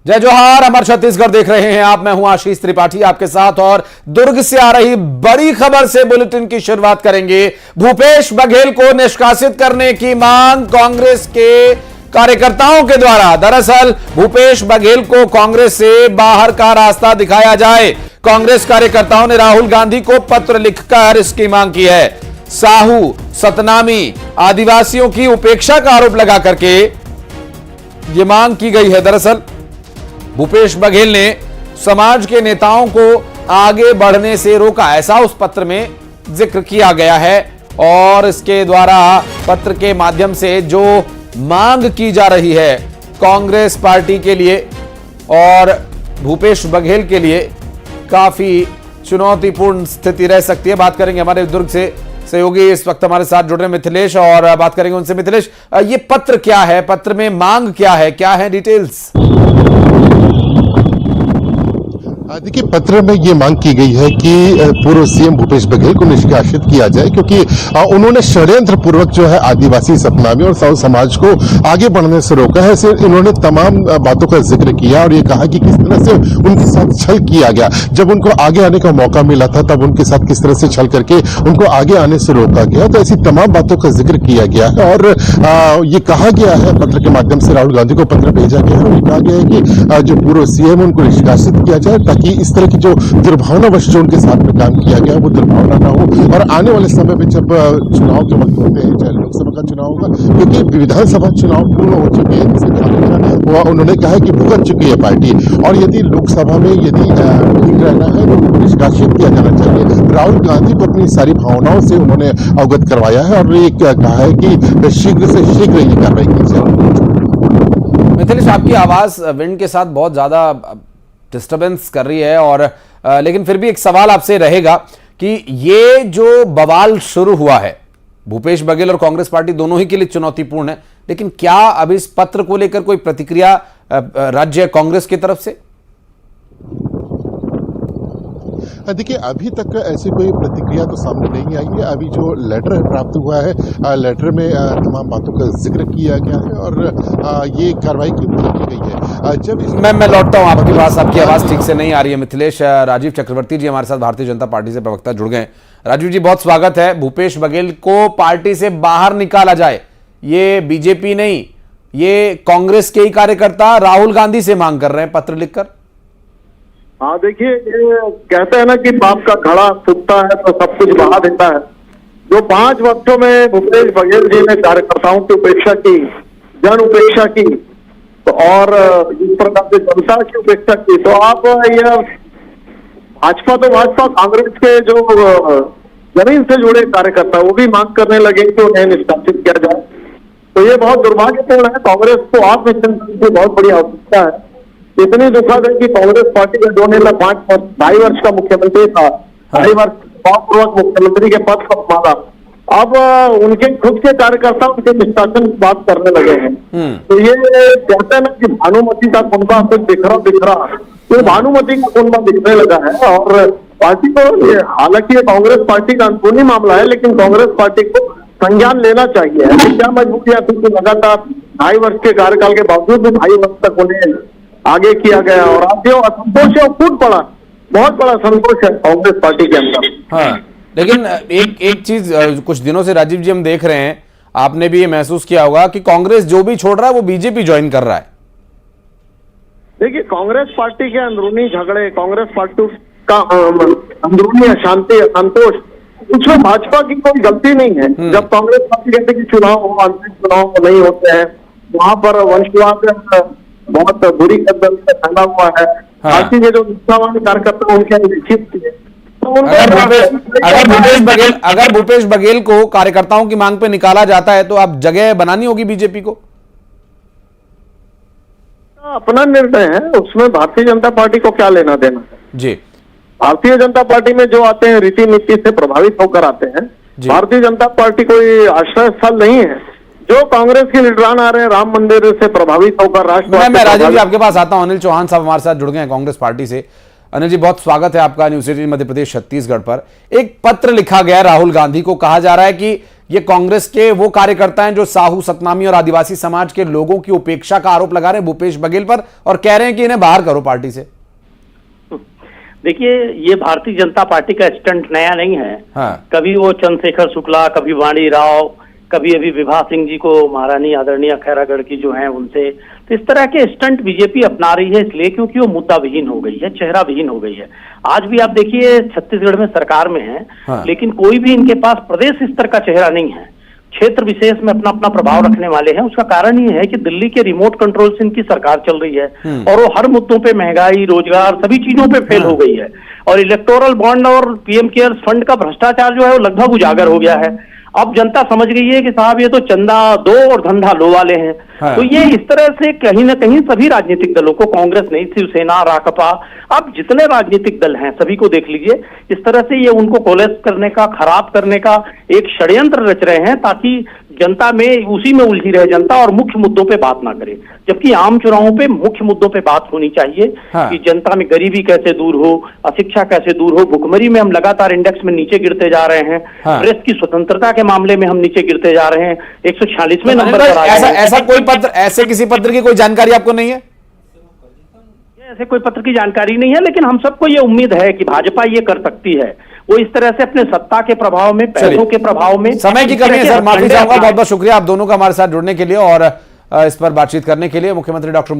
जय जोहार, अमर छत्तीसगढ़ देख रहे हैं आप। मैं हूं आशीष त्रिपाठी आपके साथ और दुर्ग से आ रही बड़ी खबर से बुलेटिन की शुरुआत करेंगे। भूपेश बघेल को निष्कासित करने की मांग कांग्रेस के कार्यकर्ताओं के द्वारा। दरअसल भूपेश बघेल को कांग्रेस से बाहर का रास्ता दिखाया जाए। कांग्रेस कार्यकर्ताओं ने राहुल गांधी को पत्र लिखकर इसकी मांग की है। साहू, सतनामी, आदिवासियों की उपेक्षा का आरोप लगा करके यह मांग की गई है। दरअसल भूपेश बघेल ने समाज के नेताओं को आगे बढ़ने से रोका, ऐसा उस पत्र में जिक्र किया गया है। और इसके द्वारा पत्र के माध्यम से जो मांग की जा रही है कांग्रेस पार्टी के लिए और भूपेश बघेल के लिए काफी चुनौतीपूर्ण स्थिति रह सकती है। बात करेंगे हमारे दुर्ग से सहयोगी इस वक्त हमारे साथ जुड़ रहे मिथिलेश, और बात करेंगे उनसे। मिथिलेश, ये पत्र क्या है, पत्र में मांग क्या है डिटेल्स? देखिए, पत्र में ये मांग की गई है कि पूर्व सीएम भूपेश बघेल को निष्कासित किया जाए, क्योंकि उन्होंने षड्यंत्र पूर्वक जो है आदिवासी सतनामी और साहू समाज को आगे बढ़ने से रोका है। सिर्फ इन्होंने तमाम बातों का जिक्र किया और ये कहा कि किस तरह से उनके साथ छल किया गया। जब उनको आगे आने का मौका मिला था तब उनके साथ किस तरह से छल करके उनको आगे आने से रोका गया। तो ऐसी तमाम बातों का जिक्र किया गया है और ये कहा गया है, पत्र के माध्यम से राहुल गांधी को पत्र भेजा गया है और ये कहा गया है कि जो पूर्व सीएम उनको निष्कासित किया जाए, ताकि इस तरह की जो दुर्भावनावश जो उनके साथ में काम किया गया वो दुर्भावना ना हो। और आने वाले समय में जब चुनाव के वक्त होते हैं, चाहे लोकसभा का चुनाव होगा, क्योंकि विधानसभा चुनाव पूर्ण हो चुके हैं, उन्होंने कहा है कि भुगत चुकी है पार्टी, और यदि लोकसभा में यदि ठीक रहना है तो उनको निष्कासित किया जाना चाहिए। राहुल गांधी को अपनी सारी भावनाओं से उन्होंने अवगत करवाया है और ये कहा है कि शीघ्र से शीघ्र ये कार्रवाई की जाए। मिथिलेश, आपकी आवाज विंड के साथ बहुत ज्यादा डिस्टर्बेंस कर रही है, और लेकिन फिर भी एक सवाल आपसे रहेगा कि ये जो बवाल शुरू हुआ है भूपेश बघेल और कांग्रेस पार्टी दोनों ही के लिए चुनौतीपूर्ण है, लेकिन क्या अब इस पत्र को लेकर कोई प्रतिक्रिया राज्य कांग्रेस की तरफ से? देखिए, अभी तक ऐसी कोई प्रतिक्रिया तो सामने नहीं आई है। अभी जो लेटर प्राप्त हुआ है, लेटर में तमाम बातों का जिक्र किया गया है और ये कार्रवाई की गई है। जब मैं लौटता हूं आपके पास, आपकी आवाज ठीक से नहीं आ रही है। मिथिलेश, राजीव चक्रवर्ती जी हमारे साथ भारतीय जनता पार्टी से प्रवक्ता जुड़ गए। राजीव जी, बहुत स्वागत है। भूपेश बघेल को पार्टी से बाहर निकाला जाए, ये बीजेपी नहीं, ये कांग्रेस के ही कार्यकर्ता राहुल गांधी से मांग कर रहे हैं पत्र लिखकर। हाँ, देखिए, ये कहते हैं ना कि बाप का घड़ा फूटता है तो सब कुछ बहा देता है। जो 5 वर्षों में भूपेश बघेल जी ने कार्यकर्ताओं की उपेक्षा की, जन उपेक्षा की, तो और इस प्रकार से जनता की उपेक्षा की, तो आप यह भाजपा कांग्रेस के जो जमीन से जुड़े कार्यकर्ता वो भी मांग करने लगे कि उन्हें निष्कासित किया जाए। तो ये बहुत दुर्भाग्यपूर्ण है। कांग्रेस को आत्मचिंतन की बहुत बड़ी आवश्यकता है। इतनी दुखद है कि कांग्रेस पार्टी का जो नेता 2.5 वर्ष का मुख्यमंत्री था, 2.5 वर्ष पूर्वक मुख्यमंत्री के पद पर संभाला, अब उनके खुद के कार्यकर्ता उनके निष्कासन की बात करने लगे हैं। तो ये कहते हैं ना कि भानुमति का कुनबा कुछ बिखरा, तो भानुमति का कुनबा दिखने लगा है। और पार्टी को, हालांकि ये कांग्रेस पार्टी का अंदरूनी मामला है, लेकिन कांग्रेस पार्टी को संज्ञान लेना चाहिए। ऐसी क्या मजबूरियां थी कि लगातार 2.5 वर्ष के कार्यकाल के बावजूद भी 2.5 वर्ष तक उन्हें आगे किया गया, और आज जो असंतोष है फूट पड़ा, बहुत बड़ा संतोष है कांग्रेस पार्टी के अंदर। हाँ, लेकिन एक चीज कुछ दिनों से राजीव जी हम देख रहे हैं, आपने भी ये महसूस किया होगा कि कांग्रेस जो भी छोड़ रहा है वो बीजेपी ज्वाइन कर रहा है। देखिए, कांग्रेस पार्टी के अंदरूनी झगड़े, कांग्रेस पार्टी का अंदरूनी अशांति, असंतोष, उसमें भाजपा की कोई गलती नहीं है। जब कांग्रेस पार्टी कहते कि चुनाव हो, आंतरिक चुनाव नहीं होते हैं, वहां पर वंशवाद बहुत बुरी कदम से फैला हुआ है। पार्टी के जो निष्ठावान कार्यकर्ता उनके निश्चित थे, तो अगर भूपेश बघेल को कार्यकर्ताओं की मांग पे निकाला जाता है तो अब जगह बनानी होगी बीजेपी को। अपना निर्णय है, उसमें भारतीय जनता पार्टी को क्या लेना देना जी। भारतीय जनता पार्टी में जो आते हैं रीति नीति से प्रभावित होकर आते हैं। भारतीय जनता पार्टी कोई आश्रय स्थल नहीं है। जो कांग्रेस के लीडरान आ रहे हैं राम मंदिर से प्रभावित होकर राष्ट्रवाद। मैं राजीव जी आपके पास आता हूं। अनिल चौहान साहब हमारे साथ जुड़ गए हैं कांग्रेस पार्टी से। अनिल जी, बहुत स्वागत है आपका न्यूज़ 18 मध्य प्रदेश छत्तीसगढ़ पर। एक पत्र लिखा गया राहुल गांधी को, कहा जा रहा है कि ये कांग्रेस के वो कार्यकर्ता हैं जो साहू, सतनामी और आदिवासी समाज के लोगों की उपेक्षा का आरोप लगा रहे हैं भूपेश बघेल पर और कह रहे हैं कि इन्हें बाहर करो पार्टी से। देखिए, ये भारतीय जनता पार्टी का स्टंट नया नहीं है। हाँ। कभी वो चंद्रशेखर शुक्ला, कभी वाणी राव, कभी अभी विभा सिंह जी को महारानी आदरणीय खैरागढ़ की जो है उनसे, तो इस तरह के स्टंट बीजेपी अपना रही है इसलिए क्योंकि वो मुद्दा विहीन हो गई है, चेहरा विहीन हो गई है। आज भी आप देखिए छत्तीसगढ़ में सरकार में है। हाँ। लेकिन कोई भी इनके पास प्रदेश स्तर का चेहरा नहीं है, क्षेत्र विशेष में अपना अपना प्रभाव रखने वाले हैं। उसका कारण ये है कि दिल्ली के रिमोट कंट्रोल से इनकी सरकार चल रही है और वो हर मुद्दों पे, महंगाई, रोजगार, सभी चीजों पे फेल हो गई है। और इलेक्टोरल बॉन्ड और पीएम केयर्स फंड का भ्रष्टाचार जो है वो लगभग उजागर हो गया है। अब जनता समझ गई है कि साहब ये तो चंदा दो और धंधा लो वाले हैं। हाँ। तो ये इस तरह से कहीं ना कहीं सभी राजनीतिक दलों को, कांग्रेस नहीं, शिवसेना, राकपा, अब जितने राजनीतिक दल हैं सभी को देख लीजिए, इस तरह से ये उनको कोलैप्स करने का, खराब करने का एक षड्यंत्र रच रहे हैं ताकि जनता में उसी में उलझी रहे जनता और मुख्य मुद्दों पे बात ना करे। जबकि आम चुनावों पे मुख्य मुद्दों पे बात होनी चाहिए। हाँ। कि जनता में गरीबी कैसे दूर हो, अशिक्षा कैसे दूर हो, भुखमरी में हम लगातार इंडेक्स में नीचे गिरते जा रहे हैं। हाँ। प्रेस की स्वतंत्रता के मामले में हम नीचे गिरते जा रहे हैं, 146वें नंबर पर आ गए हैं। ऐसा कोई पत्र, ऐसे किसी पत्र की कोई जानकारी आपको नहीं है? ऐसे कोई पत्र की जानकारी नहीं है, लेकिन हम सबको ये उम्मीद है कि भाजपा ये कर सकती है। वो इस तरह से अपने सत्ता के प्रभाव में, पैसों के प्रभाव में, समय की कमी है सर, माफी चाहूंगा। बहुत बहुत शुक्रिया आप दोनों का हमारे साथ जुड़ने के लिए और इस पर बातचीत करने के लिए। मुख्यमंत्री डॉक्टर